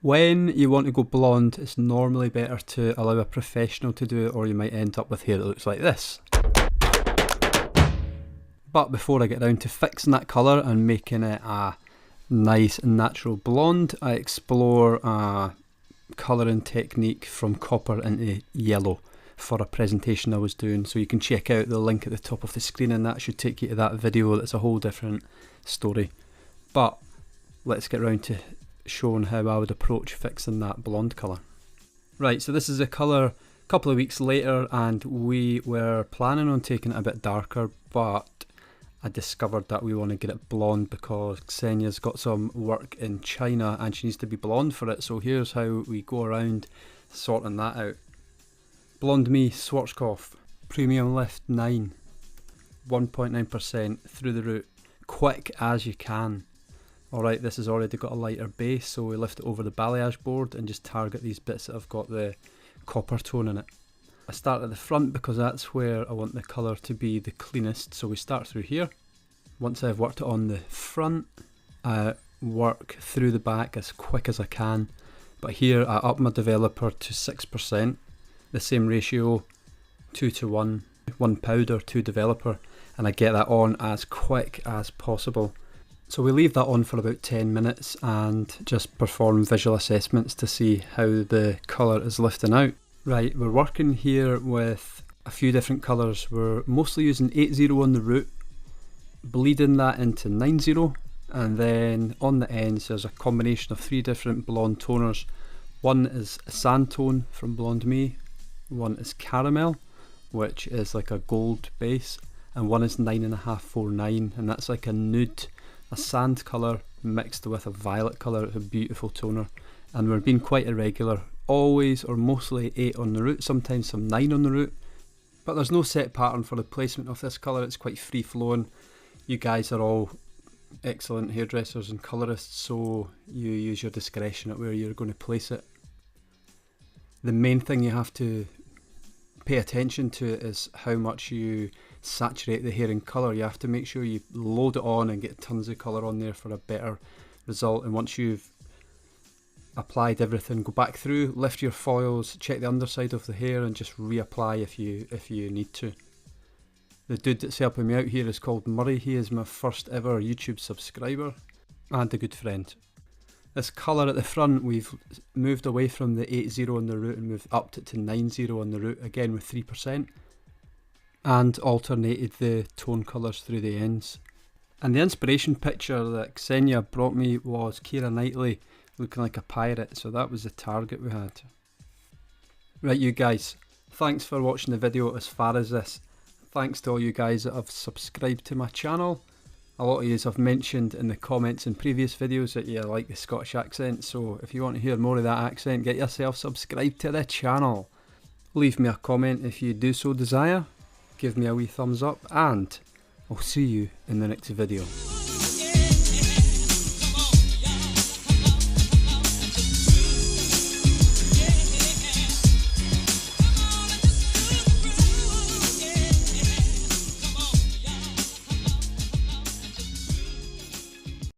When you want to go blonde, it's normally better to allow a professional to do it, or you might end up with hair that looks like this. But before I get down to fixing that colour and making it a nice natural blonde, I explore a colouring technique from copper into yellow for a presentation I was doing. So you can check out the link at the top of the screen, and that should take you to that video. That's a whole different story. But let's get round to showing how I would approach fixing that blonde colour. Right, so this is a colour a couple of weeks later, and we were planning on taking it a bit darker, but I discovered that we want to get it blonde because Ksenia's got some work in China and she needs to be blonde for it. So here's how we go around sorting that out. Blonde Me Schwarzkopf, Premium Lift 9, 1.9% through the root, quick as you can. Alright, this has already got a lighter base, so we lift it over the balayage board and just target these bits that have got the copper tone in it. I start at the front because that's where I want the colour to be the cleanest, so we start through here. Once I've worked it on the front, I work through the back as quick as I can, but here I up my developer to 6%, the same ratio, 2 to 1, 1 powder, 2 developer, and I get that on as quick as possible. So we leave that on for about 10 minutes and just perform visual assessments to see how the colour is lifting out. Right, we're working here with a few different colours. We're mostly using 8-0 on the root, bleeding that into 9-0, and then on the ends there's a combination of 3 different blonde toners. One is a sand tone from Blonde Me, one is caramel, which is like a gold base, and one is 9.549, and that's like a nude, a sand colour mixed with a violet colour. It's a beautiful toner, and we're being quite irregular. Always or mostly 8 on the root, sometimes some 9 on the root, but there's no set pattern for the placement of this colour. It's quite free flowing. You guys are all excellent hairdressers and colourists, so you use your discretion at where you're going to place it. The main thing you have to pay attention to is how much you saturate the hair in colour. You have to make sure you load it on and get tons of colour on there for a better result. And once you've applied everything, go back through, lift your foils, check the underside of the hair, and just reapply if you need to. The dude that's helping me out here is called Murray. He is my first ever YouTube subscriber and a good friend. This colour at the front, we've moved away from the 8-0 on the root and moved up to 9-0 on the root, again with 3%, and alternated the tone colours through the ends. And the inspiration picture that Ksenia brought me was Kiera Knightley looking like a pirate, so that was the target we had. Right, you guys, thanks for watching the video as far as this. Thanks to all you guys that have subscribed to my channel. A lot of you have mentioned in the comments in previous videos that you like the Scottish accent, so if you want to hear more of that accent, get yourself subscribed to the channel. Leave me a comment if you do so desire, give me a wee thumbs up, and I'll see you in the next video.